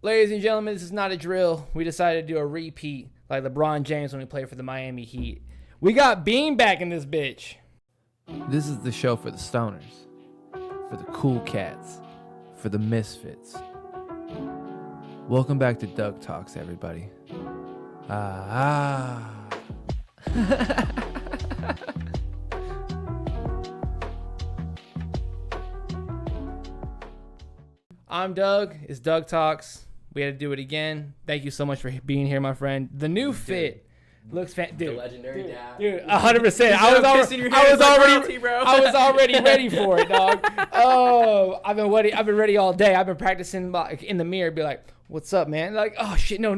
Ladies and gentlemen, this is not a drill. We decided to do a repeat like LeBron James when we played for the Miami Heat. We got BEEM back in this bitch. This is the show for the stoners, for the cool cats, for the misfits. Welcome back to D.O.U.G Talks, everybody. I'm Doug. It's D.O.U.G Talks. We had to do it again. Thank you so much for being here, my friend. The new fit looks dude. The legendary dad. Dude, 100%. I was already ready for it, dog. Oh, I've been ready all day. I've been practicing in the mirror, be like, "What's up, man?" Like, "Oh shit, no."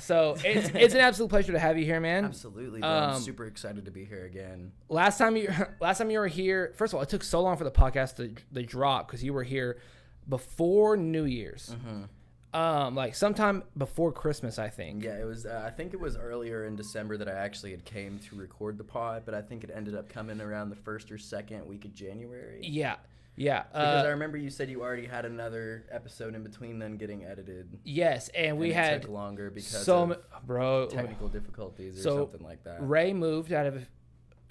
So it's an absolute pleasure to have you here, man. Absolutely, bro. I'm super excited to be here again. Last time you were here. First of all, it took so long for the podcast to drop because you were here before New Year's. Mm-hmm. Like sometime before Christmas, I think. Yeah, it was. I think it was earlier in December that I actually had came to record the pod, but I think it ended up coming around the first or second week of January. Yeah. Because I remember you said you already had another episode in between then getting edited. Yes, and we had took longer because of technical difficulties or something like that. Ray moved out of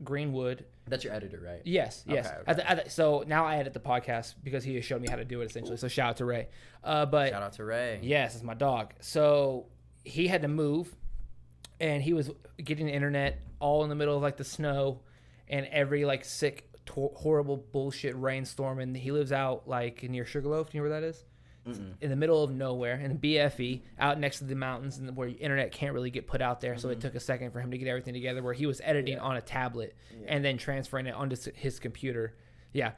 Greenwood. That's your editor, right? Yes. Okay. So now I edit the podcast because he showed me how to do it, essentially. So shout out to Ray. Shout out to Ray. Yes, it's my dog. So he had to move, and he was getting the internet all in the middle of like the snow and every like sick, horrible bullshit rainstorm. And he lives out like near Sugarloaf. Do you know where that is? Mm-mm. In the middle of nowhere, in BFE, out next to the mountains, and where internet can't really get put out there. So it took a second for him to get everything together. Where he was editing on a tablet and then transferring it onto his computer. Yeah.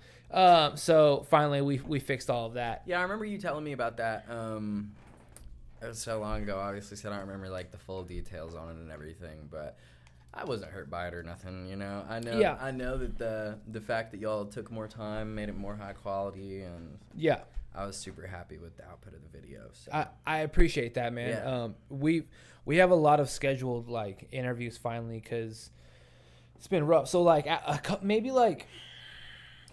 So finally, we fixed all of that. Yeah, I remember you telling me about that. It was so long ago, obviously, so I don't remember like the full details on it and everything, but I wasn't hurt by it or nothing, you know. I know that the fact that y'all took more time made it more high quality, and I was super happy with the output of the video. So I appreciate that, man. Yeah. We have a lot of scheduled like interviews finally because it's been rough. So like maybe like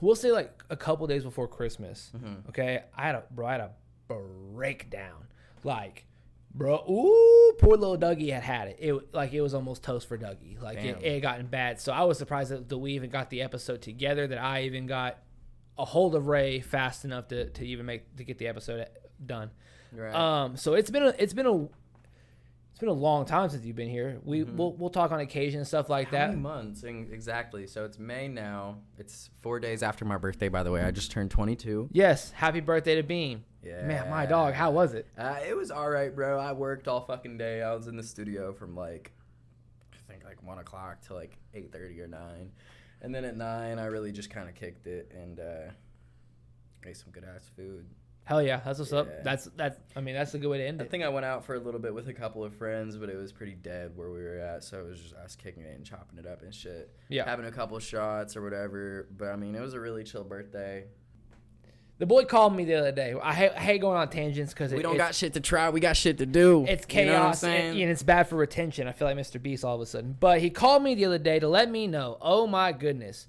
we'll say like a couple days before Christmas. Mm-hmm. Okay, I had a breakdown. Like, bro, poor little Dougie had it. It was almost toast for Dougie. Like it had gotten bad. So I was surprised that we even got the episode together. That I even got a hold of Ray fast enough to get the episode done. Right. So it's been a long time since you've been here. We'll talk on occasion and stuff like that. How many months exactly? So it's May now. It's 4 days after my birthday, by the way. I just turned 22. Yes, happy birthday to BEEM. Yeah. Man, my dog, how was it? It was all right, bro. I worked all fucking day. I was in the studio from like 1 o'clock to like 8:30 or 9. And then at 9, I really just kind of kicked it and ate some good ass food. Hell yeah, that's what's up. That's a good way to end it. I think I went out for a little bit with a couple of friends, but it was pretty dead where we were at, so it was just us kicking it and chopping it up and shit. Yeah. Having a couple shots or whatever, but I mean, it was a really chill birthday. The boy called me the other day. I hate going on tangents because we don't got shit to try. We got shit to do. It's chaos, and it's bad for retention. I feel like Mr. Beast all of a sudden. But he called me the other day to let me know, oh my goodness,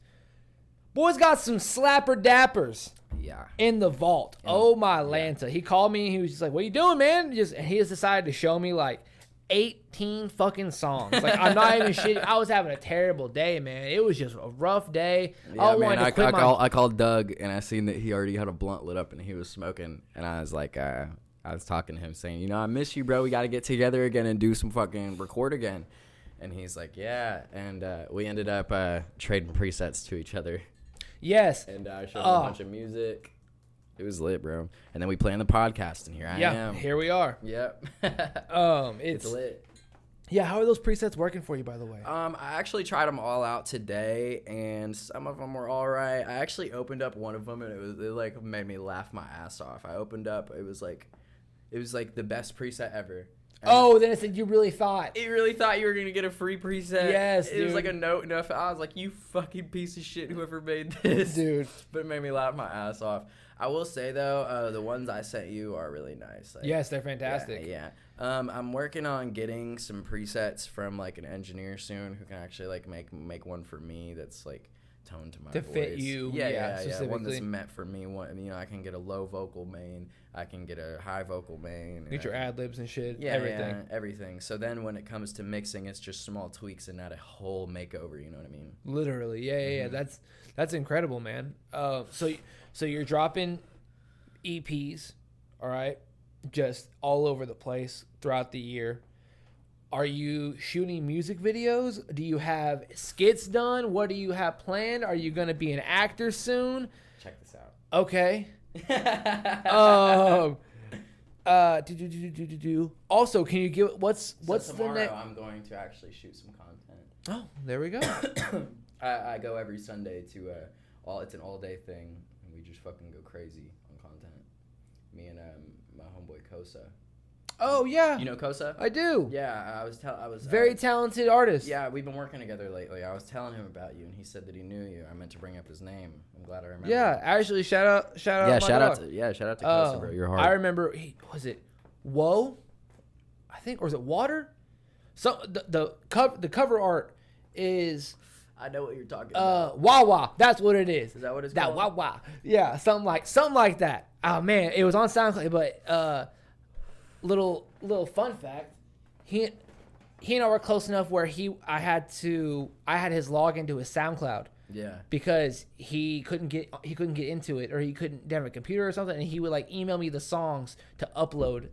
boy's got some slapper dappers. Yeah. In the vault. Oh my Lanta. He called me and he was just like, "What are you doing, man?" And he just decided to show me like 18 fucking songs. Like, I'm not even shitting. I was having a terrible day, man. It was just a rough day. Yeah, I called Doug and I seen that he already had a blunt lit up and he was smoking, and I was like, I was talking to him saying, I miss you, bro. We got to get together again and do some fucking record again. And he's like, yeah. And we ended up trading presets to each other. Yes. And I showed him a bunch of music. It was lit, bro. And then we planned the podcast, and here I am. Yeah, here we are. Yep. It's lit. Yeah, how are those presets working for you, by the way? I actually tried them all out today, and some of them were all right. I actually opened up one of them, and it made me laugh my ass off. I opened up, it was like the best preset ever. And then it said you really thought. You really thought you were going to get a free preset. Yes, It was like a note enough. I was like, you fucking piece of shit, whoever made this. Dude. But it made me laugh my ass off. I will say, though, the ones I sent you are really nice. Like, yes, they're fantastic. Yeah. I'm working on getting some presets from, like, an engineer soon who can actually, like, make one for me that's, like, tone to my to voice. fit you. Yeah. One that's meant for me. One, you know, I can get a low vocal main. I can get a high vocal main. Get your ad libs and shit. Yeah, everything. Yeah, everything. So then when it comes to mixing, it's just small tweaks and not a whole makeover. You know what I mean? Literally. Yeah. That's incredible, man. So you're dropping EPs, all right, just all over the place throughout the year. Are you shooting music videos? Do you have skits done? What do you have planned? Are you going to be an actor soon? Check this out. Okay. Also, can you give what's tomorrow, the next? I'm going to actually shoot some content. Oh, there we go. I go every Sunday to it's an all day thing, and we just fucking go crazy on content. Me and my homeboy Kosa. Oh yeah. You know Kosa? I do. Yeah, I was very talented artist. Yeah, we've been working together lately. I was telling him about you, and he said that he knew you. I meant to bring up his name. I'm glad I remember. Yeah, actually, shout out. Yeah, shout out to Kosa, bro. You're hard. I remember. Was it Whoa? I think, or was it Water? So the cover art is. I know what you're talking about. Wawa. That's what it is. Is that what it's that called? That Wawa. Yeah, something like that. Oh man, it was on SoundCloud, but little fun fact, he and I were close enough where I had his log into his SoundCloud. Yeah. Because he couldn't get into it, or he couldn't have a computer or something, and he would like email me the songs to upload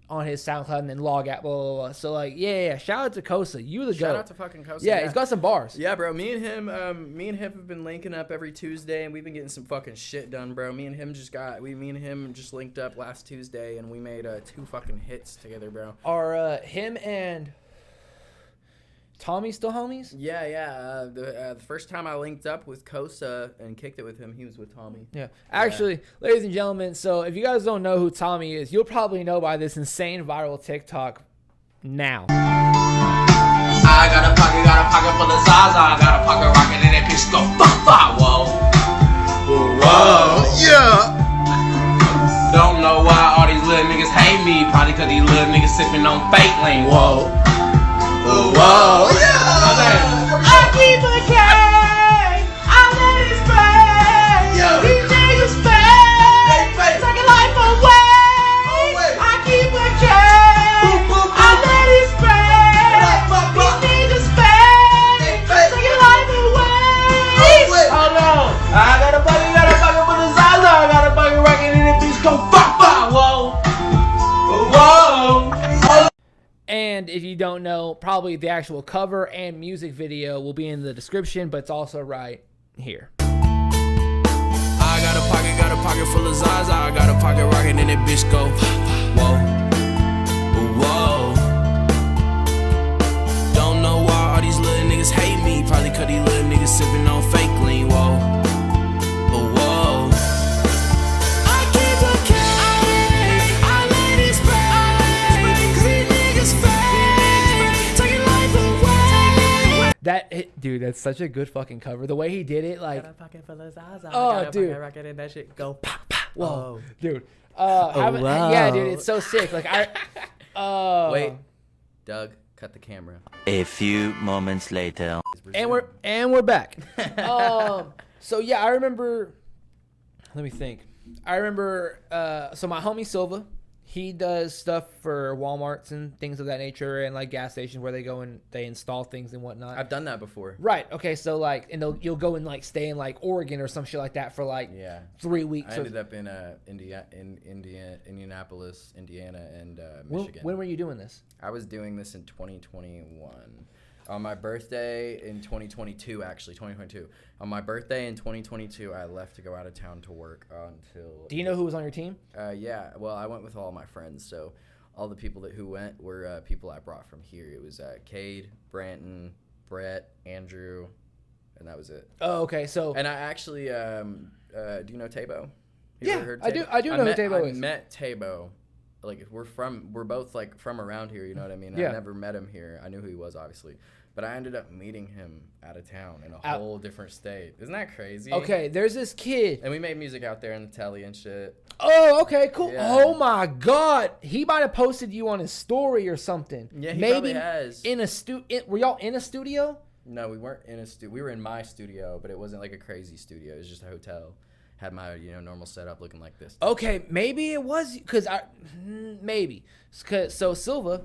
on his SoundCloud and then log out, blah, blah, blah. So like, yeah. Shout out to Kosa. You the goat. Shout out to fucking Kosa. Yeah, he's got some bars. Yeah, bro. Me and him have been linking up every Tuesday, and we've been getting some fucking shit done, bro. Me and him just linked up last Tuesday, and we made 2 fucking hits together, bro. Are him and Tommy still homies? Yeah. The first time I linked up with Kosa and kicked it with him, he was with Tommy. Yeah. Actually, ladies and gentlemen, so if you guys don't know who Tommy is, you'll probably know by this insane viral TikTok now. I got a pocket full of Zaza. I got a pocket rocket in that bitch go fuck, whoa. Whoa. Yeah. Don't know why all these little niggas hate me. Probably cause these little niggas sipping on fake lean. Whoa. Whoa, yeah! I keep a K, I let it spray. These niggas fake, taking life away. I keep a K, I let it spray. These niggas fake, taking life away. Hold on, I got a bucket for the Zaza. I got a bucket rocket in the bitch, go fuck, whoa. And if you don't know, probably the actual cover and music video will be in the description, but it's also right here. I got a pocket full of Zaza. I got a pocket rocket and that bitch go, whoa, whoa. Don't know why all these little niggas hate me. Probably cause these little niggas sipping on fake lean, whoa, whoa. I keep a K, I let it spray. Cause these niggas fake, taking life away. Dude, that's such a good fucking cover. The way he did it, like, Got a pocket full of Zaza. oh, dude, pocket rocket in that shit go pop. Whoa, dude. Yeah, dude, it's so sick. Like Wait, Doug, cut the camera. A few moments later. and we're back. So yeah, I remember. Let me think. I remember. So my homie Silva, he does stuff for Walmarts and things of that nature, and like gas stations where they go and they install things and whatnot. I've done that before. Right. Okay. So like, and you'll go and like stay in like Oregon or some shit like that for like 3 weeks. I ended up in Indianapolis, Indiana, and Michigan. When were you doing this? I was doing this in 2021. On my birthday in 2022, actually, 2022. On my birthday in 2022, I left to go out of town to work until... Do you know who was on your team? Yeah. Well, I went with all my friends, so all the people who went were people I brought from here. It was Cade, Branton, Brett, Andrew, and that was it. Oh, okay. So... And I actually... do you know Tabo? Yeah, I do know who Tabo is. I met Tabo. Like, we're both like from around here, you know what I mean? Yeah. I never met him here. I knew who he was, obviously, but I ended up meeting him out of town in a whole different state. Isn't that crazy? Okay, there's this kid, and we made music out there in the telly and shit. Oh, okay, cool. Yeah. Oh my God, he might have posted you on his story or something. Yeah, he maybe probably has. Were y'all in a studio? No, we weren't in a studio. We were in my studio, but it wasn't like a crazy studio. It was just a hotel. Had my normal setup looking like this. Okay, maybe it was because maybe so Silva,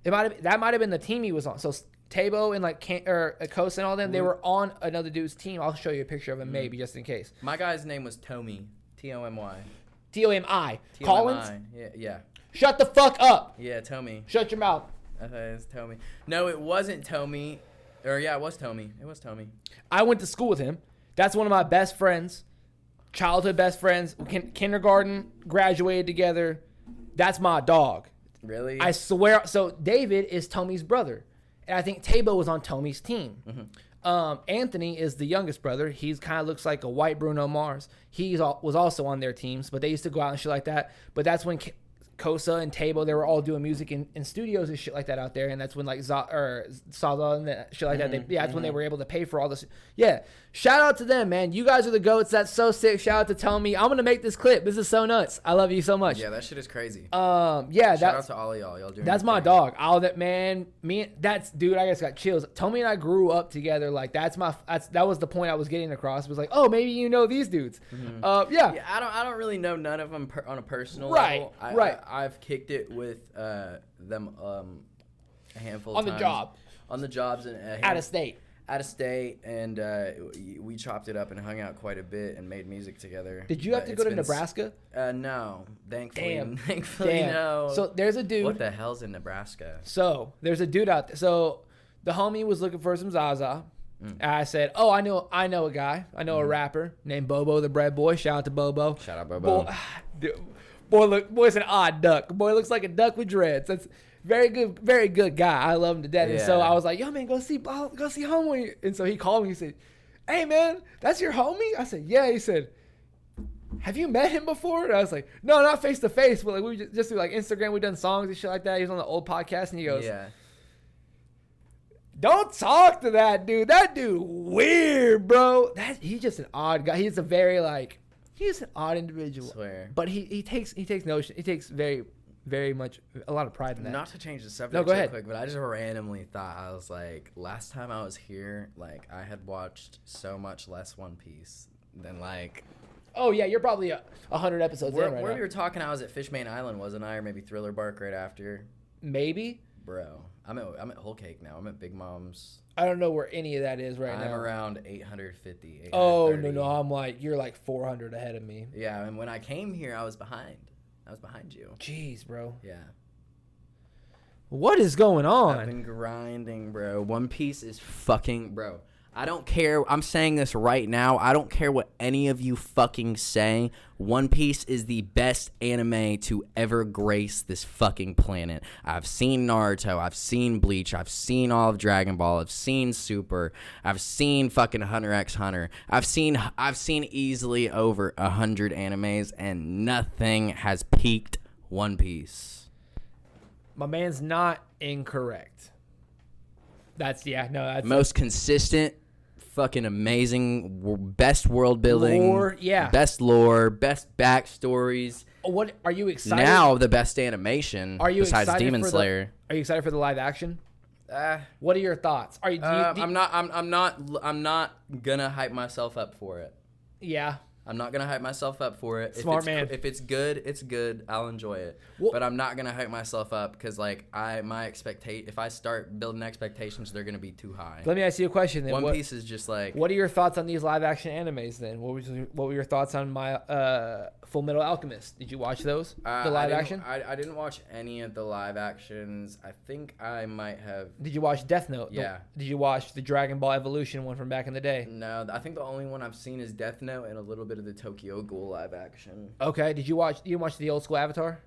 that might have been the team he was on. So Tabo and like Kosa and all them, they were on another dude's team. I'll show you a picture of him maybe just in case. My guy's name was Tomy, Tomy. Tomi. Collins. Yeah. Shut the fuck up. Yeah, Tomy. Shut your mouth. It's Tomy. No, it wasn't Tomy. Or yeah, it was Tomy. It was Tomy. I went to school with him. That's one of my best friends. Childhood best friends. Kindergarten, graduated together. That's my dog. Really? I swear. So David is Tommy's brother. And I think Tabo was on Tommy's team. Mm-hmm. Anthony is the youngest brother. He's kind of looks like a white Bruno Mars. He was also on their teams, but they used to go out and shit like that. But that's when Kosa and Tabo, they were all doing music in studios and shit like that out there. And that's when like Sada and that shit like that. That's when they were able to pay for all this. Yeah. Shout out to them, man. You guys are the GOATs. That's so sick. Shout out to Tommy. I'm going to make this clip. This is so nuts. I love you so much. Yeah, that shit is crazy. Yeah. Shout out to all of y'all. Y'all doing that's my dog. All that, man. Dude, I just got chills. Tommy and I grew up together. Like that was the point I was getting across. It was like, oh, maybe you know these dudes. Yeah. I don't really know none of them on a personal level. Right. I've kicked it with them a handful on of times. the job. On the jobs and out of state, and we chopped it up and hung out quite a bit and made music together. Did you have to go to Nebraska? No, thankfully. Damn. No. So there's a dude. What the hell's in Nebraska? So there's a dude out there. So the homie was looking for some Zaza. And I said, oh, I know a guy. I know a rapper named Bobo the Bread Boy. Shout out to Bobo. Shout out Bobo. Boy's an odd duck. Boy looks like a duck with dreads. That's very good guy. I love him to death. Yeah. And so I was like, yo, man, go see homie. And so he called me. He said, hey, man, that's your homie? I said, yeah. He said, have you met him before? And I was like, no, not face to face, but like we just do like Instagram. We done songs and shit like that. He was on the old podcast, and he goes, yeah. Don't talk to that dude. That dude weird, bro. He's just an odd guy. He's an odd individual. I swear. But he takes very, very much a lot of pride in that. Not to change the subject go ahead. quick, but I just randomly thought, I was like, last time I was here, like I had watched so much less One Piece than like. Oh yeah, you're probably 100 episodes in right now. Where we were talking, I was at Fishman Island, wasn't I? Or maybe Thriller Bark right after. Maybe. Bro, I'm at Whole Cake now. I'm at Big Mom's. I don't know where any of that is now. I'm around 850. Oh no, I'm like you're like 400 ahead of me. Yeah, and when I came here, I was behind. I was behind you. Jeez, bro. Yeah. What is going on? I've been grinding, bro. One Piece is fucking, bro. I don't care. I'm saying this right now. I don't care what any of you fucking say. One Piece is the best anime to ever grace this fucking planet. I've seen Naruto. I've seen Bleach. I've seen all of Dragon Ball. I've seen Super. I've seen fucking Hunter x Hunter. I've seen easily over 100 animes, and nothing has peaked One Piece. My man's not incorrect. That's most consistent. Fucking amazing, best world building, lore, yeah, best lore, best backstories. What are you excited? Now the best animation. Are you besides excited Demon Slayer? Are you excited for the live action? What are your thoughts? Are you? I'm not gonna hype myself up for it. Yeah. I'm not gonna hype myself up for it. Smart man. If it's good, it's good. I'll enjoy it. Well, but I'm not gonna hype myself up because like if I start building expectations, they're gonna be too high. Let me ask you a question then. One Piece is just like. What are your thoughts on these live action animes then? What were your thoughts on my Full Metal Alchemist? Did you watch those? The live action? I didn't watch any of the live actions. I think I might have. Did you watch Death Note? Yeah. Did you watch the Dragon Ball Evolution one from back in the day? No, I think the only one I've seen is Death Note and a little bit of the Tokyo Ghoul live action. Okay. Did you watch the old school Avatar?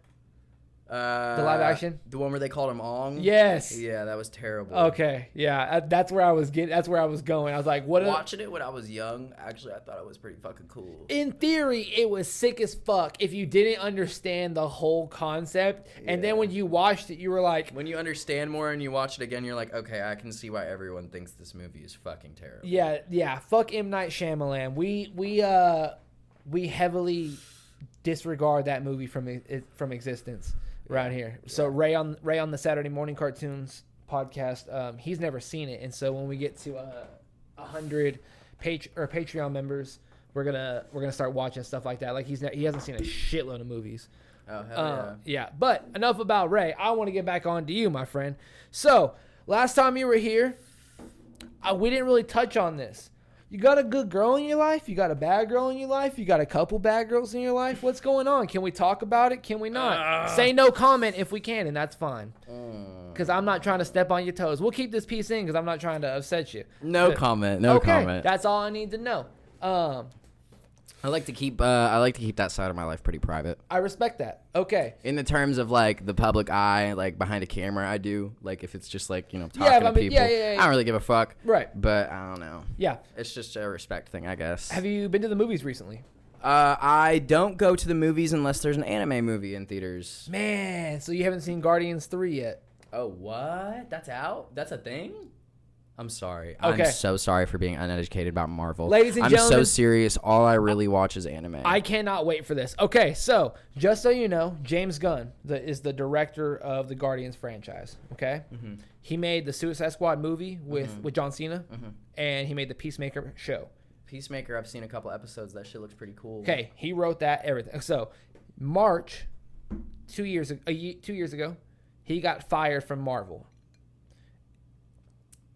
The live action, the one where they called him Ong. Yes. Yeah, that was terrible. Okay. Yeah, that's where I was going. I was like, what? Watching it when I was young, actually, I thought it was pretty fucking cool. In theory, it was sick as fuck if you didn't understand the whole concept. Yeah. And then when you watched it, you were like, when you understand more and you watch it again, you're like, okay, I can see why everyone thinks this movie is fucking terrible. Yeah. Fuck M. Night Shyamalan. We heavily disregard that movie from existence. Around here. So Ray on the Saturday morning cartoons, podcast, he's never seen it, and so when we get to 100 Patreon members, we're gonna start watching stuff like that. Like he hasn't seen a shitload of movies. Oh hell yeah. But enough about Ray. I want to get back on to you, my friend. So last time you were here, we didn't really touch on this. You got a good girl in your life? You got a bad girl in your life? You got a couple bad girls in your life? What's going on? Can we talk about it? Can we not? Say no comment if we can, and that's fine. Because I'm not trying to step on your toes. We'll keep this piece in because I'm not trying to upset you. No comment. No comment. That's all I need to know. I like to keep that side of my life pretty private. I respect that. Okay. In the terms of like the public eye, like behind a camera, I do. Like if it's just like, talking to people, I don't really give a fuck. Right. But I don't know. Yeah. It's just a respect thing, I guess. Have you been to the movies recently? I don't go to the movies unless there's an anime movie in theaters. Man, so you haven't seen Guardians 3 yet? Oh, what? That's out? That's a thing? I'm sorry. Okay. I'm so sorry for being uneducated about Marvel. Ladies and gentlemen, I'm so serious. All I really watch is anime. I cannot wait for this. Okay, so just so you know, James Gunn is the director of the Guardians franchise. Okay, he made the Suicide Squad movie with John Cena, and he made the Peacemaker show. Peacemaker, I've seen a couple episodes. That shit looks pretty cool. Okay, he wrote that, everything. So March 2 years ago, he got fired from Marvel.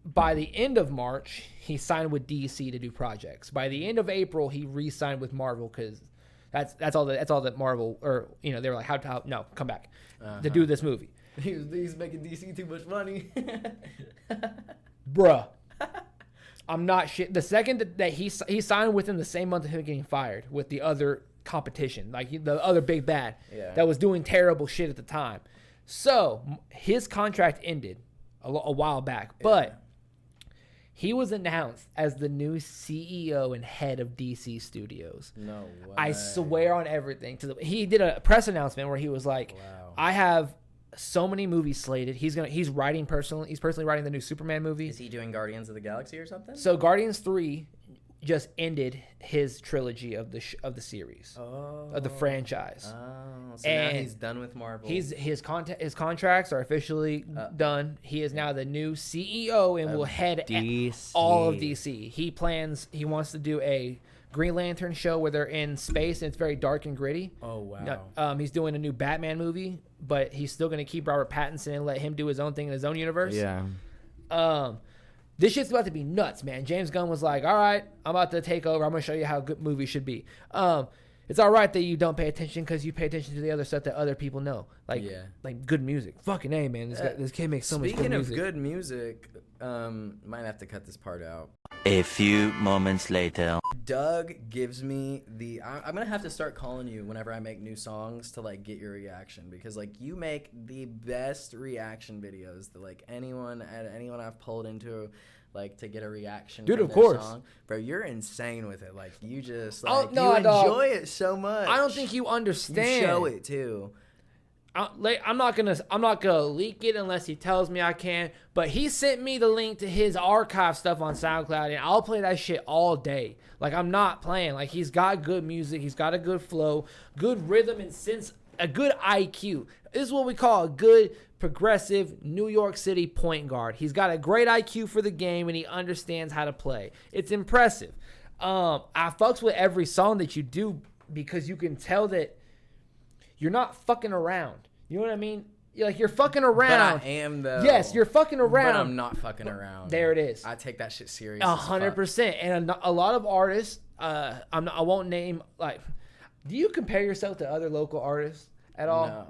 By the end of March, he signed with DC to do projects. By the end of April, he re-signed with Marvel because that's all that Marvel, or they were like, how no, come back to do this movie. He's making DC too much money, bruh. I'm not shit. The second that he signed within the same month of him getting fired with the other competition, like the other big bad that was doing terrible shit at the time. So his contract ended a while back, but he was announced as the new CEO and head of DC Studios. No way. I swear on everything. He did a press announcement where he was like, wow. I have so many movies slated. He's personally writing the new Superman movie. Is he doing Guardians of the Galaxy or something? So Guardians 3 just ended his trilogy of the series, of the franchise. Oh, so now he's done with Marvel. His contracts are officially done. He is now the new CEO and will head all of DC. He wants to do a Green Lantern show where they're in space and it's very dark and gritty. Oh wow. He's doing a new Batman movie, but he's still going to keep Robert Pattinson and let him do his own thing in his own universe. Yeah. This shit's about to be nuts, man. James Gunn was like, all right, I'm about to take over. I'm going to show you how good movies should be. It's all right that you don't pay attention because you pay attention to the other stuff that other people know. Like good music. Fucking A, man. This kid makes so much good music. Speaking of good music, might have to cut this part out. A few moments later. Doug gives me I'm going to have to start calling you whenever I make new songs to like get your reaction, because like you make the best reaction videos that like anyone I've pulled into like to get a reaction. Dude, from of course. Song. Bro, you're insane with it. Like you just enjoy it so much. I don't think you understand. You show it too. I'm not gonna leak it unless he tells me I can. But he sent me the link to his archive stuff on SoundCloud, and I'll play that shit all day. Like I'm not playing. Like he's got good music, he's got a good flow, good rhythm and sense, a good IQ. This is what we call a good progressive New York City point guard. He's got a great IQ for the game, and he understands how to play. It's impressive. I fucks with every song that you do because you can tell that you're not fucking around. You know what I mean? You're fucking around. But I am though. Yes, you're fucking around. But I'm not fucking around. There it is. I take that shit serious. 100%. And a lot of artists, I won't name, like, do you compare yourself to other local artists at all? No.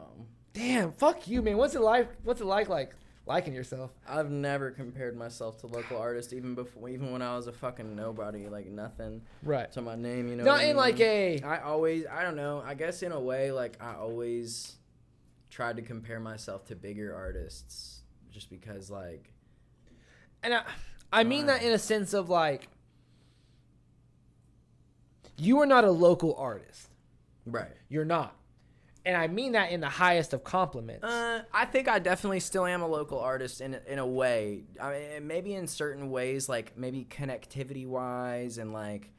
Damn, fuck you, man. What's it like liking yourself? I've never compared myself to local artists, even when I was a fucking nobody, like nothing. Right. To my name, you know. Not in like a. I don't know. I guess in a way, like I always tried to compare myself to bigger artists, just because like. And I mean that in a sense of like. You are not a local artist. Right. You're not. And I mean that in the highest of compliments. I think I definitely still am a local artist in a way. I mean, maybe in certain ways, like maybe connectivity wise, and like,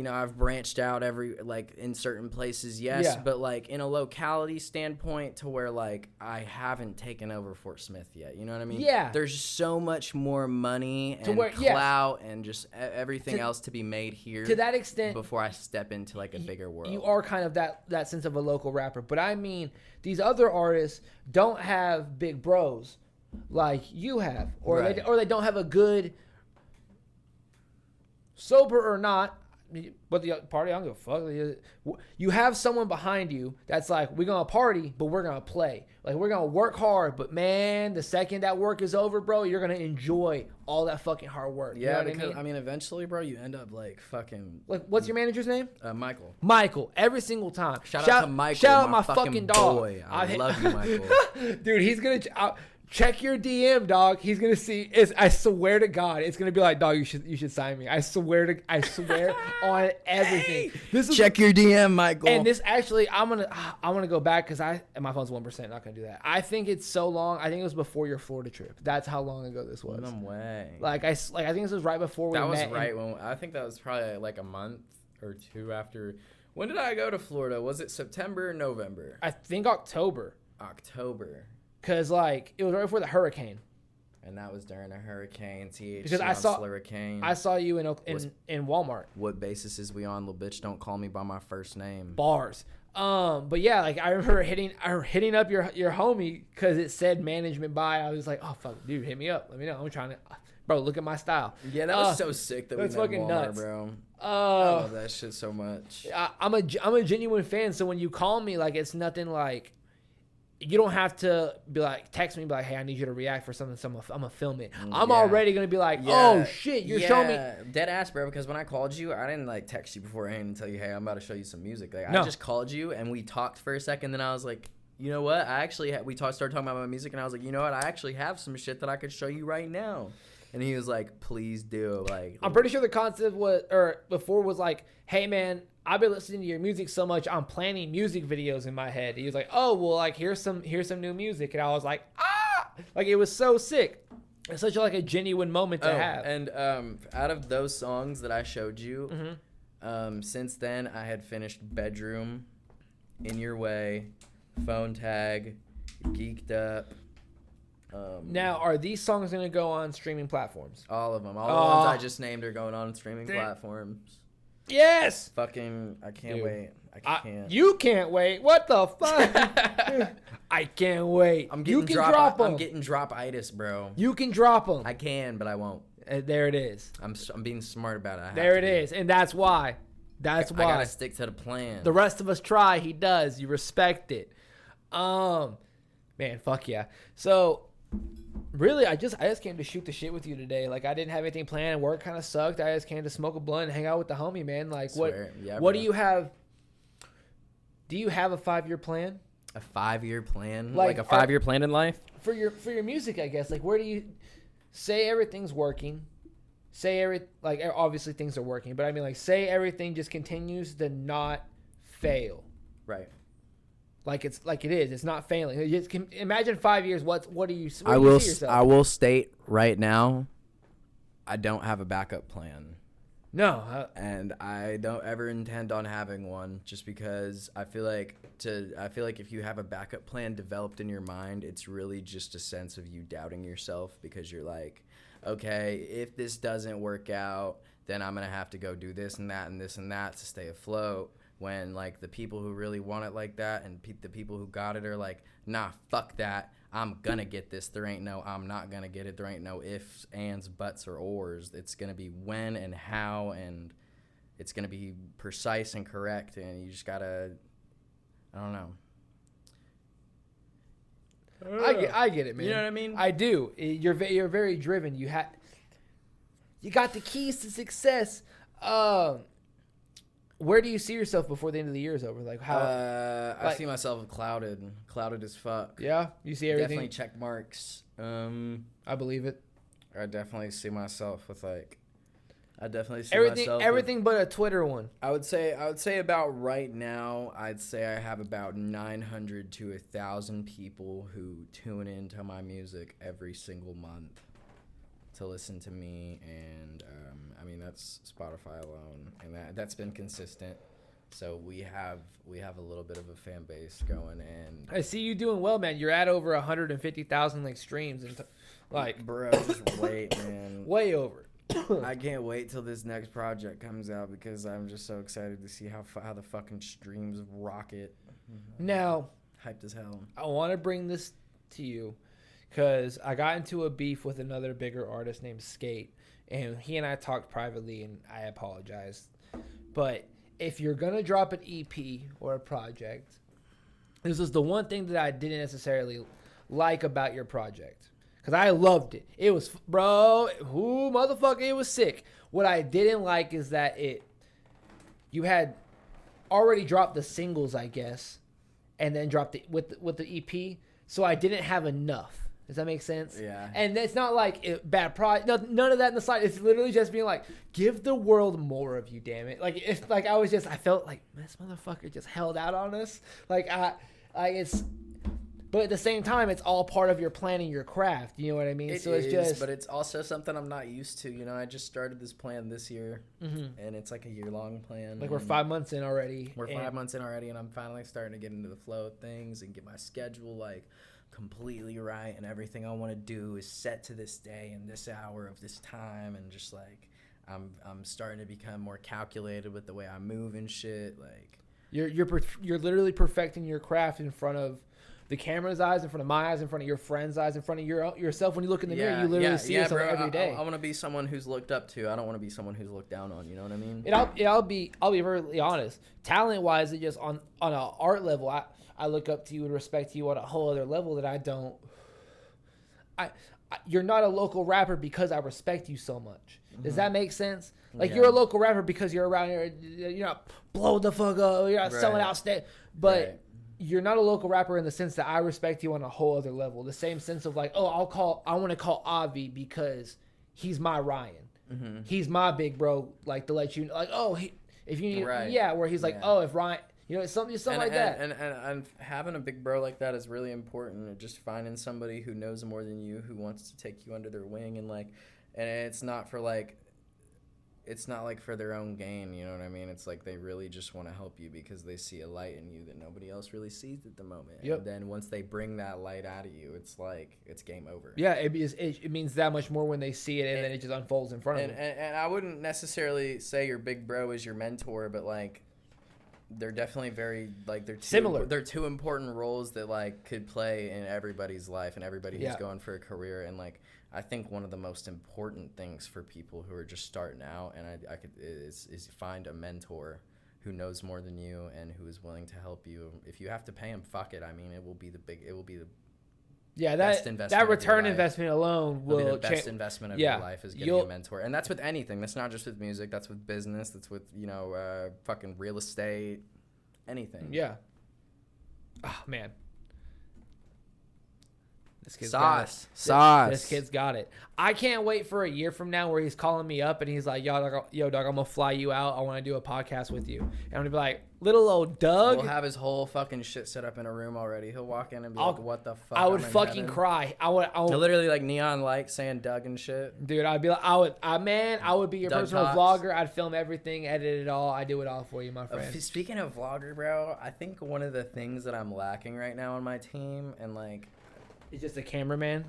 I've branched out in certain places, yes, but like in a locality standpoint to where like I haven't taken over Fort Smith yet. You know what I mean? Yeah. There's so much more money and clout and just everything else to be made here. To that extent, before I step into like a bigger world. You are kind of that sense of a local rapper, but I mean, these other artists don't have big bros like you have, or they don't have a good, sober or not. But the party, I don't give a fuck. You have someone behind you that's like, we're going to party, but we're going to play. Like, we're going to work hard, but man, the second that work is over, bro, you're going to enjoy all that fucking hard work. Yeah, you know because, I mean, eventually, bro, you end up like fucking... Like, what's your manager's name? Michael. Michael, every single time. Shout out to Michael, shout out my fucking dog. Boy. I love you, Michael. Dude, he's going to... Check your DM, dog. He's gonna see. I swear to God, it's gonna be like, dog, you should sign me. I swear on everything. This is check your DM, Michael. And this actually, I'm gonna go back because my phone's 1%. Not gonna do that. I think it's so long. I think it was before your Florida trip. That's how long ago this was. No way. I think this was right before we met. That was right when I think that was probably like a month or two after. When did I go to Florida? Was it September or November? I think October. Because, it was right before the hurricane. And that was during a hurricane. Because I saw you in Walmart. What basis is we on, little bitch? Don't call me by my first name. Bars. But yeah, I remember hitting up your homie because it said management by. I was like, oh fuck, dude, hit me up. Let me know. I'm trying to, bro. Look at my style. Yeah, that was so sick that we met fucking Walmart, nuts, bro. I love that shit so much. I'm a genuine fan. So when you call me, it's nothing like. You don't have to be like, text me and be like, hey, I need you to react for something, so I'm going to film it. I'm already going to be like, oh, shit, you're showing me. Dead ass, bro, because when I called you, I didn't, text you beforehand and tell you, hey, I'm about to show you some music. I just called you, and we talked for a second, then I was like, you know what? I actually, started talking about my music, and I was like, you know what? I actually have some shit that I could show you right now. And he was like, please do. I'm pretty sure the concept was like, hey, man, I've been listening to your music so much, I'm planning music videos in my head. He was like, oh, well, here's some new music. And I was like, ah! It was so sick. It's such a genuine moment to have. And out of those songs that I showed you, since then, I had finished Bedroom, In Your Way, Phone Tag, Geeked Up. Now, are these songs going to go on streaming platforms? All of them. All the ones I just named are going on streaming platforms. Yes! Fucking, I can't wait. I can't. You can't wait? What the fuck? I can't wait. You can drop them. I'm getting drop-itis, bro. You can drop them. I can, but I won't. There it is. I'm being smart about it. There it is. And that's why. I gotta stick to the plan. The rest of us try. He does. You respect it. Man, fuck yeah. So... Really, I just came to shoot the shit with you today. I didn't have anything planned. Work kind of sucked. I just came to smoke a blunt and hang out with the homie, man. What do you have? Do you have a 5-year plan? A 5-year plan? Like a 5-year plan in life? For your music, I guess. Where do you say everything's working? Obviously things are working, but I mean, say everything just continues to not fail. Right. It is. It's not failing. Just imagine 5 years. What do you see I will yourself? state right now, I don't have a backup plan. No. And I don't ever intend on having one, just because I feel like if you have a backup plan developed in your mind, it's really just a sense of you doubting yourself, because you're like, okay, if this doesn't work out, then I'm gonna have to go do this and that and this and that to stay afloat. When the people who really want it like that and the people who got it are like, nah, fuck that. I'm gonna get this. There ain't no I'm not gonna get it. There ain't no ifs, ands, buts, or ors. It's gonna be when and how, and it's gonna be precise and correct. And you just gotta, I don't know. I get it, man. You know what I mean? I do. You're very driven. You got the keys to success. Where do you see yourself before the end of the year is over? I see myself clouded as fuck. Yeah, you see everything. Definitely check marks. I believe it. I definitely see myself with everything but a Twitter one. I would say about right now, I'd say I have about 900 to 1,000 people who tune into my music every single month. to listen to me, and I mean that's Spotify alone, and that's been consistent. So we have a little bit of a fan base going, and I see you doing well, man. You're at over 150,000 like streams and like, bro, just wait, man. Way over. I can't wait till this next project comes out because I'm just so excited to see how the fucking streams rocket. Now, hyped as hell. I want to bring this to you because I got into a beef with another bigger artist named Skate, and he and I talked privately, and I apologize. But if you're going to drop an EP or a project, this is the one thing that I didn't necessarily like about your project. Because I loved it. It was, bro, motherfucker, it was sick. What I didn't like is that you had already dropped the singles, I guess, and then dropped it with the EP. So I didn't have enough. Does that make sense? Yeah. And it's not like bad product. None of that in the slide. It's literally just being like, give the world more of you, damn it. Like, it's like I felt like this motherfucker just held out on us. But at the same time, it's all part of your planning, your craft. You know what I mean? But it's also something I'm not used to. You know, I just started this plan this year, and it's like a year-long plan. Like, we're 5 months in already. We're 5 months in already, and I'm finally starting to get into the flow of things and get my schedule, like, completely right, and everything I want to do is set to this day and this hour of this time, and just, like, I'm starting to become more calculated with the way I move and shit. Like, you're literally perfecting your craft in front of the camera's eyes, in front of my eyes, in front of your friend's eyes, in front of yourself. When you look in the mirror, you literally see yourself every day. I want to be someone who's looked up to. I don't want to be someone who's looked down on. You know what I mean? I'll be really honest. Talent wise, it just on an art level, I look up to you and respect you on a whole other level that I don't. You're not a local rapper because I respect you so much. Does that make sense? Like, you're a local rapper because you're around here. You're not blowing the fuck up. You're not selling out stage, but. Right. You're not a local rapper in the sense that I respect you on a whole other level. The same sense of like, I want to call Avi because he's my Ryan. Mm-hmm. He's my big bro. Like, to let you know, like, if you need, where he's like, if Ryan, you know, it's something like that. And having a big bro like that is really important. Just finding somebody who knows more than you, who wants to take you under their wing, and it's not for like. It's not like for their own gain, you know what I mean? It's like they really just want to help you because they see a light in you that nobody else really sees at the moment. Yep. And then once they bring that light out of you, it's like it's game over. Yeah, it means that much more when they see it, and then it just unfolds in front of them. And I wouldn't necessarily say your big bro is your mentor, but like they're definitely very like they're similar. They're two important roles that like could play in everybody's life and everybody who's going for a career. And like I think one of the most important things for people who are just starting out is find a mentor who knows more than you and who is willing to help you. If you have to pay him, fuck it. I mean, it will be the best investment. That return investment alone will be the best investment of your life is getting a mentor. And that's with anything. That's not just with music. That's with business. That's with, fucking real estate, anything. Yeah. Oh, man. This kid's Sauce. This kid's got it. I can't wait for a year from now where he's calling me up and he's like, yo, dog, I'm going to fly you out. I want to do a podcast with you. And I'm going to be like, little old Doug. We'll have his whole fucking shit set up in a room already. He'll walk in and be like, what the fuck? I would fucking cry. I would literally like neon lights saying Doug and shit. Dude, I'd be like, I would be your Doug personal vlogger. I'd film everything, edit it all. I do it all for you, my friend. Speaking of vlogger, bro, I think one of the things that I'm lacking right now on my team and like, it's just a cameraman?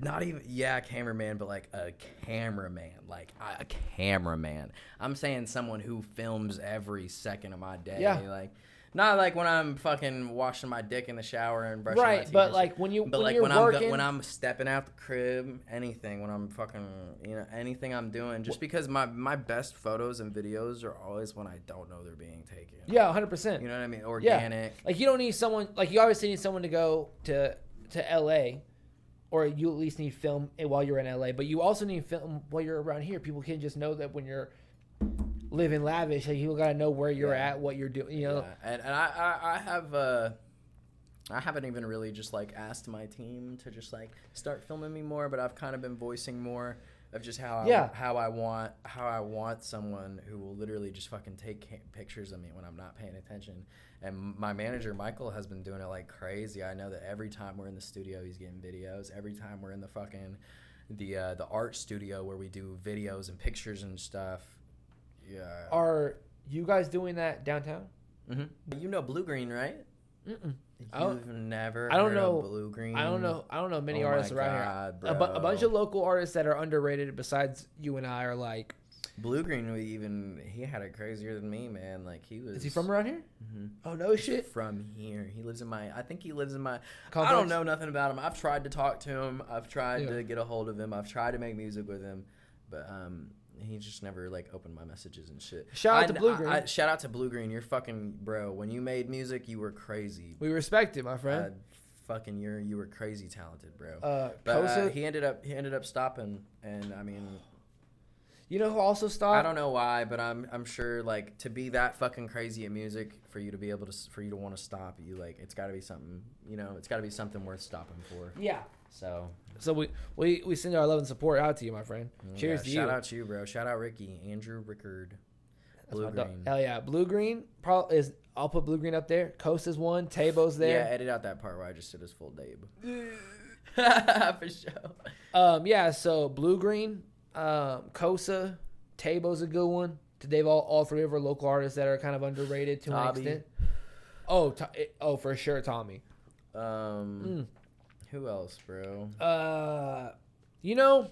Not even, cameraman, but like a cameraman. Like a cameraman. I'm saying someone who films every second of my day. Yeah. Like, not like when I'm fucking washing my dick in the shower and brushing my teeth. Right, but like when you're working. When I'm stepping out the crib, anything, when I'm fucking, anything I'm doing. Just because my best photos and videos are always when I don't know they're being taken. Yeah, 100%. You know what I mean? Organic. Yeah. Like you don't need someone, like you obviously need someone to go to LA, or you at least need film while you're in LA, but you also need film while you're around here. People can just know that when you're living lavish, like people gotta know where you're at, what you're doing, And I haven't even really just like asked my team to just like start filming me more, but I've kind of been voicing more of just how I want someone who will literally just fucking take pictures of me when I'm not paying attention. And my manager, Michael, has been doing it like crazy. I know that every time we're in the studio, he's getting videos. Every time we're in the fucking the art studio where we do videos and pictures and stuff. Yeah. Are you guys doing that downtown? Mm-hmm. You know Blue Green, right? Mm-mm. You've never I don't heard know of Blue Green? I don't know many artists around here. Bro. A bunch of local artists that are underrated besides you and I are like Blue Green. He had it crazier than me, man. Like he was. Is he from around here? Mm-hmm. Oh no shit. From here. He lives in my. I think he lives in my. Complex? I don't know nothing about him. I've tried to talk to him. I've tried to get a hold of him. I've tried to make music with him, but he just never like opened my messages and shit. Shout out to Blue Green. Shout out to Blue Green. You're fucking bro. When you made music, you were crazy. We respect it, my friend. Fucking you were crazy talented, bro. But he ended up stopping, and I mean. You know who also stopped? I don't know why, but I'm sure like to be that fucking crazy at music, for you to be able to, for you to want to stop, you like it's got to be something, you know, it's got to be something worth stopping for. Yeah. So we send our love and support out to you, my friend. Cheers to you. Shout out to you, bro. Shout out Andrew Rickard. Blue Green. Hell yeah, Blue Green I'll put Blue Green up there. Costa's one. Tabo's there. Yeah, edit out that part where I just said his full name. For sure. Yeah. So Blue Green. Kosa, Tabo's a good one. They've all three of our local artists that are kind of underrated to an extent. Oh, for sure, Tommy. Who else, bro? You know,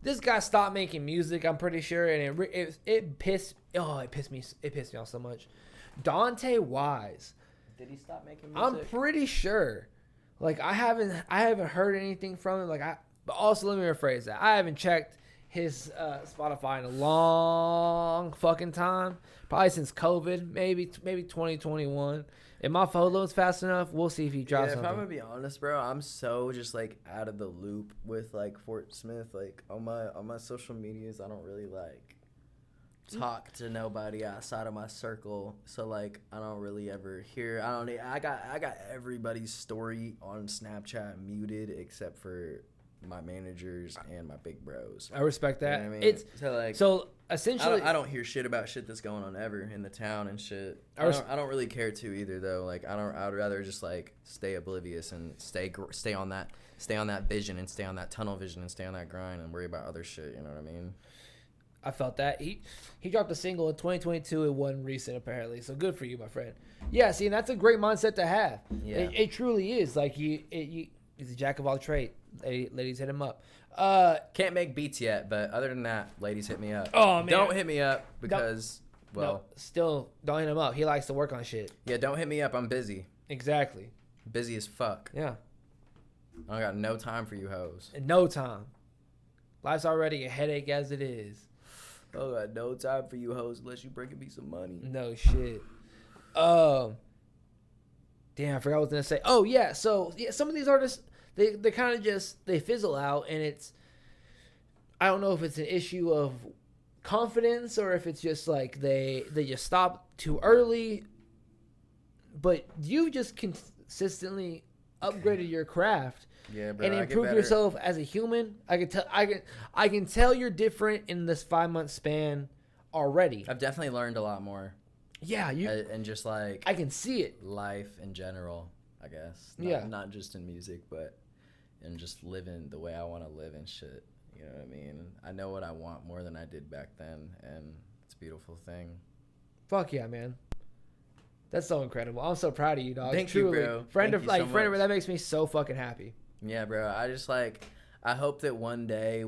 this guy stopped making music. I'm pretty sure, and it pissed me off so much. Dante Wise. Did he stop making music? I'm pretty sure. Like I haven't heard anything from him. But also, let me rephrase that. I haven't checked his Spotify in a long fucking time. Probably since COVID, maybe 2021. If my phone loads fast enough, we'll see if he drops something. If I'm gonna be honest, bro, I'm so just like out of the loop with like Fort Smith. Like on my social medias, I don't really like talk to nobody outside of my circle. So like I don't really ever hear. I got everybody's story on Snapchat muted except for my managers and my big bros. I respect that. You know what I mean? So essentially, I don't hear shit about shit that's going on ever in the town and shit. I don't really care to either though. Like I'd rather just like stay oblivious and stay on that vision and stay on that tunnel vision and stay on that grind and worry about other shit. You know what I mean? I felt that he dropped a single in 2022. It wasn't recent apparently. So good for you, my friend. Yeah, see, and that's a great mindset to have. Yeah, it truly is. Like he's a jack of all trades. Ladies, hit him up. Can't make beats yet, but other than that, ladies, hit me up. Oh man, don't hit me up because still don't hit him up. He likes to work on shit. Yeah, don't hit me up. I'm busy. Exactly. Busy as fuck. Yeah. I got no time for you hoes. No time. Life's already a headache as it is. I got no time for you hoes unless you bringing me some money. No shit. Damn, I forgot what I was gonna say. Oh yeah, so yeah, some of these artists. They kind of just, they fizzle out, and it's, I don't know if it's an issue of confidence or if it's just like they just stop too early, but you just consistently upgraded your craft and improved yourself as a human. I can tell you're different in this 5-month span already. I've definitely learned a lot more. Yeah, and just like I can see it. Life in general, I guess. Not just in music, but and just living the way I want to live and shit. You know what I mean? I know what I want more than I did back then, and it's a beautiful thing. Fuck yeah, man. That's so incredible. I'm so proud of you, dog. Thank you, bro. Friend of that makes me so fucking happy. Yeah, bro. I hope that one day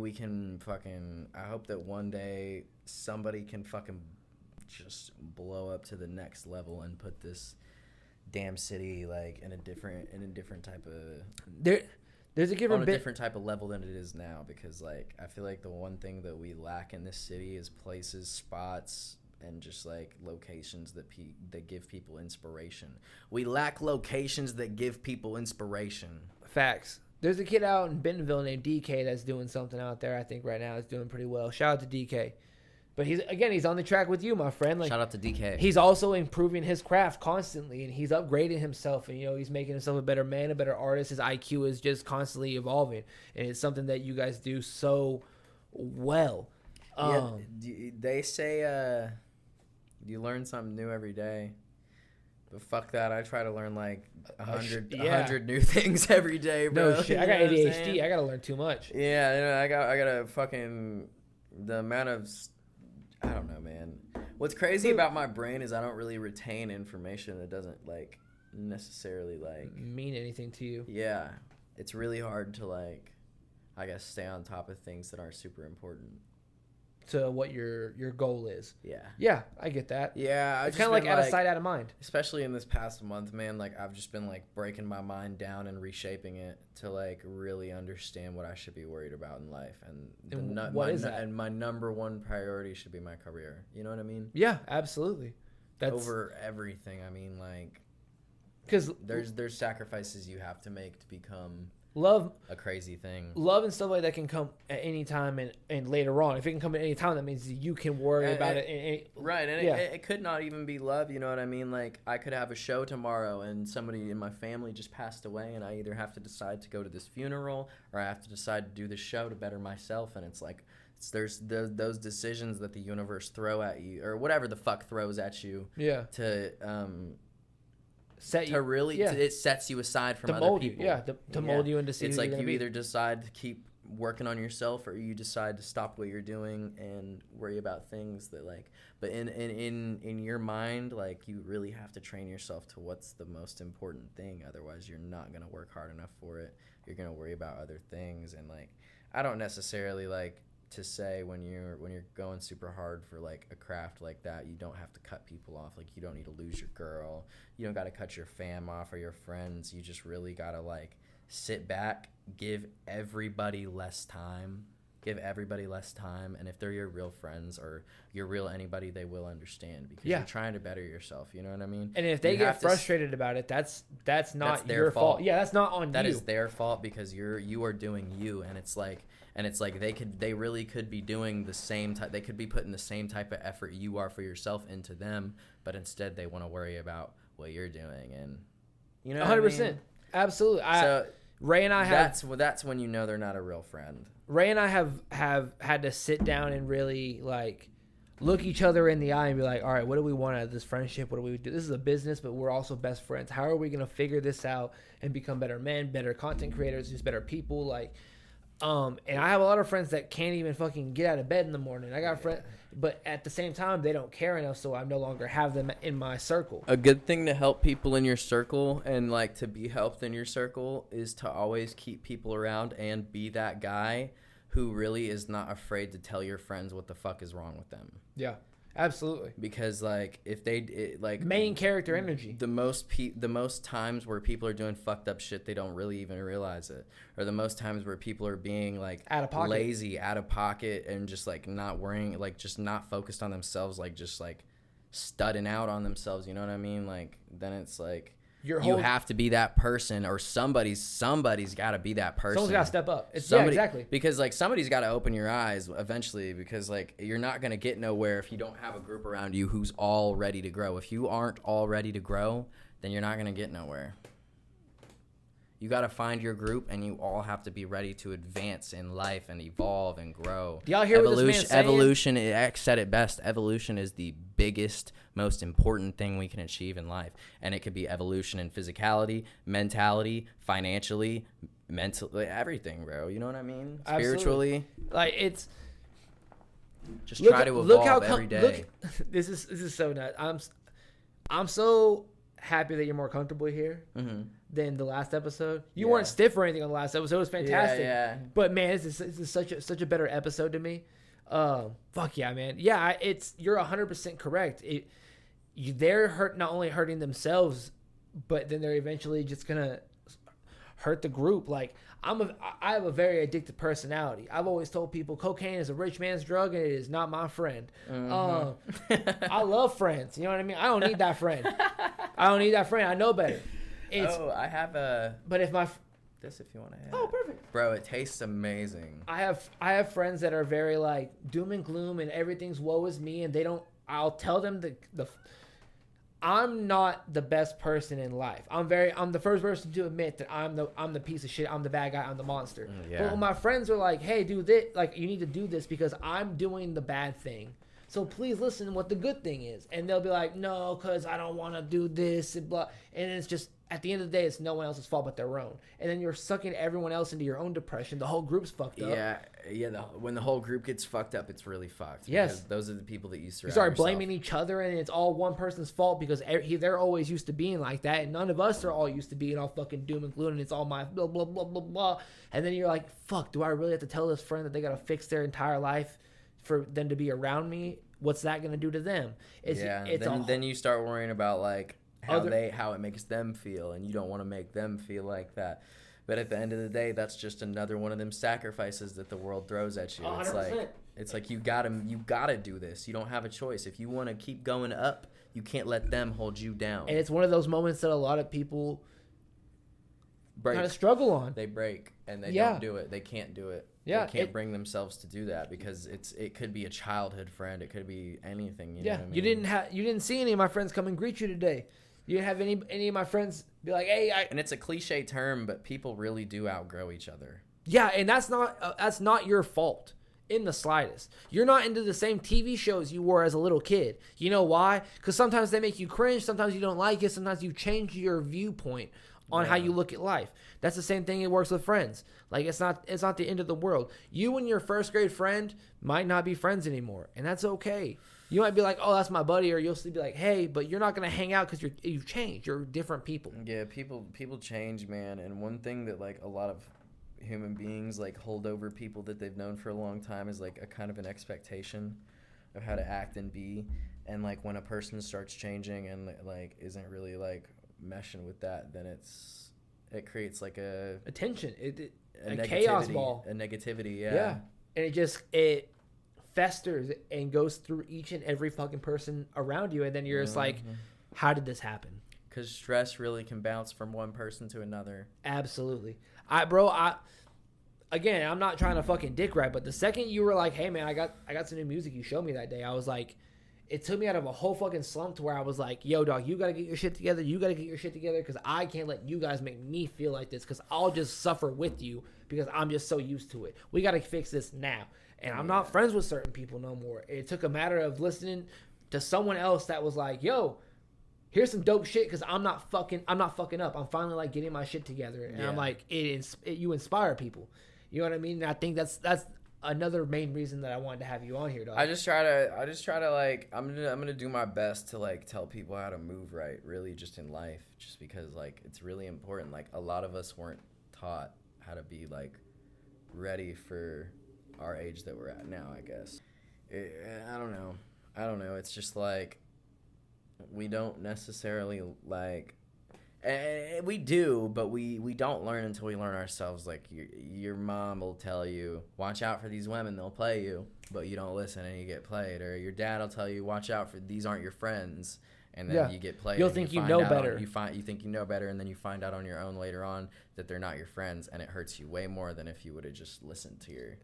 somebody can fucking just blow up to the next level and put this damn city like in a different type of There's a different type of level than it is now, because like I feel like the one thing that we lack in this city is places, spots, and just like locations that give people inspiration. We lack locations that give people inspiration. Facts. There's a kid out in Bentonville named DK that's doing something out there. I think right now is doing pretty well. Shout out to DK. But he's on the track with you, my friend. Like, shout out to DK. He's also improving his craft constantly, and he's upgrading himself, and he's making himself a better man, a better artist. His IQ is just constantly evolving, and it's something that you guys do so well. They say you learn something new every day. But fuck that. I try to learn like 100 new things every day, bro. No shit. I got ADHD. I gotta learn too much. Yeah, you know, I gotta fucking the amount of I don't know, man. What's crazy about my brain is I don't really retain information that doesn't like necessarily like mean anything to you. Yeah, it's really hard to like, I guess, stay on top of things that aren't super important to what your goal is. Yeah, I get that. Yeah, it's kind of like out of sight, out of mind. Especially in this past month, man. Like I've just been like breaking my mind down and reshaping it to like really understand what I should be worried about in life, and what is that? And my number one priority should be my career. You know what I mean? Yeah, absolutely. That's over everything. I mean, like, because there's sacrifices you have to make to become love a crazy thing. Love and stuff like that can come at any time and later on. If it can come at any time, that means you can worry about it. Right, and it could not even be love, you know what I mean? Like, I could have a show tomorrow and somebody in my family just passed away, and I either have to decide to go to this funeral or I have to decide to do this show to better myself, and it's like, there's those decisions that the universe throw at you, or whatever the fuck throws at you. Yeah. To really, it sets you aside from other people. To mold you into. It's like you either decide to keep working on yourself, or you decide to stop what you're doing and worry about things that like. But in your mind, like you really have to train yourself to what's the most important thing. Otherwise, you're not gonna work hard enough for it. You're gonna worry about other things, and like I don't necessarily like to say when you're going super hard for like a craft like that, you don't have to cut people off. Like you don't need to lose your girl, you don't got to cut your fam off or your friends. You just really got to like sit back, give everybody less time, and if they're your real friends or your real anybody, they will understand, because you're trying to better yourself, you know what I mean? And if they get frustrated about it, that's not your fault. Yeah, that's not on you. That is their fault, because you are doing you, and it's like they really could be doing the same type, they could be putting the same type of effort you are for yourself into them, but instead they want to worry about what you're doing, and you know 100%. What I mean? Absolutely. So Ray and I that's when you know they're not a real friend. Ray and I have had to sit down and really like look each other in the eye and be like, all right, what do we want out of this friendship? What do we do? This is a business, but we're also best friends. How are we going to figure this out and become better men, better content creators, just better people? Like, and I have a lot of friends that can't even fucking get out of bed in the morning. I got friends, but at the same time, they don't care enough, so I no longer have them in my circle. A good thing to help people in your circle and like to be helped in your circle is to always keep people around and be that guy who really is not afraid to tell your friends what the fuck is wrong with them. Yeah, absolutely. Because like if they like main character energy, the most times where people are doing fucked up shit, they don't really even realize it, or the most times where people are being like out of pocket, lazy, out of pocket, and just like not worrying, like just not focused on themselves, like just like studding out on themselves. You know what I mean? Like then it's like. You have to be that person, or somebody's got to be that person. Someone's got to step up. Yeah, exactly. Because like somebody's got to open your eyes eventually, because like you're not going to get nowhere if you don't have a group around you who's all ready to grow. If you aren't all ready to grow, then you're not going to get nowhere. You got to find your group, and you all have to be ready to advance in life and evolve and grow. Do y'all hear what this man's saying? Evolution, X said it best. Evolution is the biggest, most important thing we can achieve in life. And it could be evolution in physicality, mentality, financially, mentally, everything, bro. You know what I mean? Spiritually. Absolutely. Like it's... Just try to evolve every day. This is so nuts. I'm so happy that you're more comfortable here than the last episode. You weren't stiff or anything on the last episode. It was fantastic. Yeah. But man, this is such a better episode to me. Fuck yeah, man. Yeah, you're 100% correct. They're not only hurting themselves, but then they're eventually just gonna hurt the group. Like I have a very addictive personality. I've always told people cocaine is a rich man's drug, and it is not my friend. I love friends. You know what I mean? I don't need that friend. I know better. I have a. But if this, if you want to have. Oh, perfect. Bro, it tastes amazing. I have friends that are very like doom and gloom, and everything's woe is me, and they don't. I'll tell them I'm not the best person in life. I'm the first person to admit that I'm the piece of shit. I'm the bad guy. I'm the monster. Yeah. But when my friends are like, "Hey, do this. Like, you need to do this because I'm doing the bad thing." So please listen to what the good thing is. And they'll be like, no, because I don't want to do this and blah. And it's just, at the end of the day, it's no one else's fault but their own. And then you're sucking everyone else into your own depression. The whole group's fucked up. When the whole group gets fucked up, it's really fucked. Yes. Because those are the people that you surround start yourself. blaming each other, and it's all one person's fault because they're always used to being like that, and none of us are all used to being all fucking doom and gloom, and it's all my blah, blah, blah, blah, blah. And then you're like, fuck, do I really have to tell this friend that they got to fix their entire life for them to be around me? What's that going to do to them? Then you start worrying about like how it makes them feel, and you don't want to make them feel like that. But at the end of the day, that's just another one of them sacrifices that the world throws at you. 100%. It's like you gotta do this. You don't have a choice. If you want to keep going up, you can't let them hold you down. And it's one of those moments that a lot of people kind of struggle on. They break and they don't do it. They can't do it. Yeah, they can't bring themselves to do that because it could be a childhood friend. It could be anything. You know what I mean? You didn't see any of my friends come and greet you today. You didn't have any of my friends be like, hey, and it's a cliche term, but people really do outgrow each other. Yeah, and that's not your fault in the slightest. You're not into the same TV shows you were as a little kid. You know why? Because sometimes they make you cringe. Sometimes you don't like it. Sometimes you change your viewpoint on how you look at life. That's the same thing. It works with friends. Like it's not the end of the world. You and your first grade friend might not be friends anymore, and that's okay. You might be like, oh, that's my buddy, or you'll still be like, hey, but you're not gonna hang out because you've changed. You're different people. Yeah, people change, man. And one thing that like a lot of human beings like hold over people that they've known for a long time is like a kind of an expectation of how to act and be. And like when a person starts changing and like isn't really like meshing with that, then it creates like a tension, a chaos ball, a negativity. Yeah, and it festers and goes through each and every fucking person around you, and then you're just like, how did this happen? Because stress really can bounce from one person to another. Absolutely. Again, I'm not trying to fucking dick ride, but the second you were like, hey man, I got some new music you showed me that day, I was like, it took me out of a whole fucking slump to where I was like, yo dog, you gotta get your shit together, because I can't let you guys make me feel like this, because I'll just suffer with you because I'm just so used to it. We gotta fix this now. And I'm not friends with certain people no more. It took a matter of listening to someone else that was like, yo, here's some dope shit, because I'm not fucking up. I'm finally like getting my shit together. And I'm like, you inspire people. You know what I mean? And I think that's another main reason that I wanted to have you on here, dog. I just try to like, I'm gonna do my best to like tell people how to move right, really, just in life, just because like it's really important. Like a lot of us weren't taught how to be like ready for our age that we're at now, I guess. I don't know. It's just like we don't necessarily like. We do, but we don't learn until we learn ourselves. Like your mom will tell you, watch out for these women, they'll play you, but you don't listen and you get played. Or your dad will tell you, watch out for these aren't your friends, and then you get played. You'll think you know better. You think you know better, and then you find out on your own later on that they're not your friends, and it hurts you way more than if you would have just listened to your.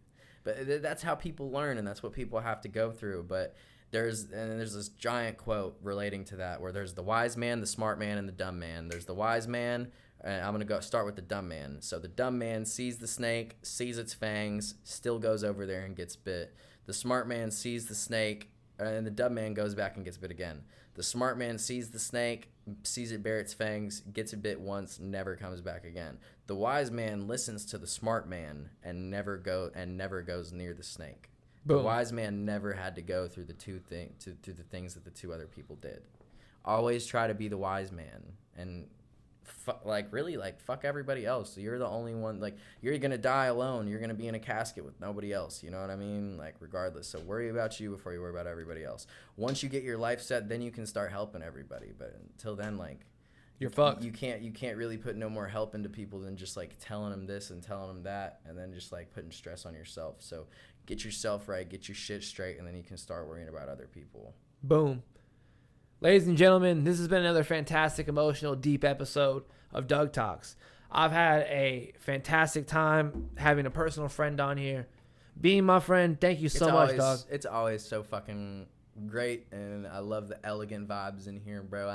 But that's how people learn, and that's what people have to go through. But there's this giant quote relating to that, where there's the wise man, the smart man, and the dumb man. There's the wise man, and I'm going to start with the dumb man. So the dumb man sees the snake, sees its fangs, still goes over there and gets bit. The smart man sees the snake, and the dumb man goes back and gets bit again. The smart man sees the snake, sees it bare its fangs, gets it bit once, never comes back again. The wise man listens to the smart man and never goes near the snake. Boom. The wise man never had to go through the the things that the two other people did. Always try to be the wise man and fuck everybody else. So you're the only one, like, you're gonna die alone. You're gonna be in a casket with nobody else. You know what I mean? Like, regardless. So worry about you before you worry about everybody else. Once you get your life set, then you can start helping everybody. But until then, like, you're fucked. You can't really put no more help into people than just like telling them this and telling them that, and then just like putting stress on yourself. So get yourself right, get your shit straight, and then you can start worrying about other people. Boom. Ladies and gentlemen, this has been another fantastic, emotional, deep episode of Doug Talks. I've had a fantastic time having a personal friend on here. Being my friend, thank you so much, Doug. It's always so fucking great, and I love the elegant vibes in here, bro.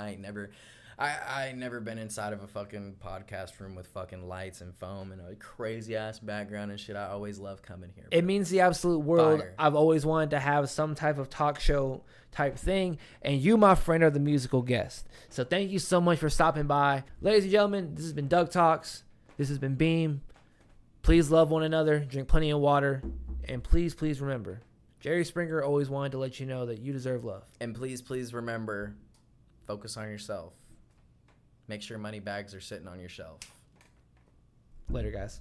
I never been inside of a fucking podcast room with fucking lights and foam and a crazy ass background and shit. I always love coming here. It means the absolute world. Fire. I've always wanted to have some type of talk show type thing, and you, my friend, are the musical guest. So thank you so much for stopping by. Ladies and gentlemen, this has been Doug Talks. This has been BEEM. Please love one another, drink plenty of water, and please, please remember, Jerry Springer always wanted to let you know that you deserve love. And please, please remember, focus on yourself. Make sure money bags are sitting on your shelf. Later, guys.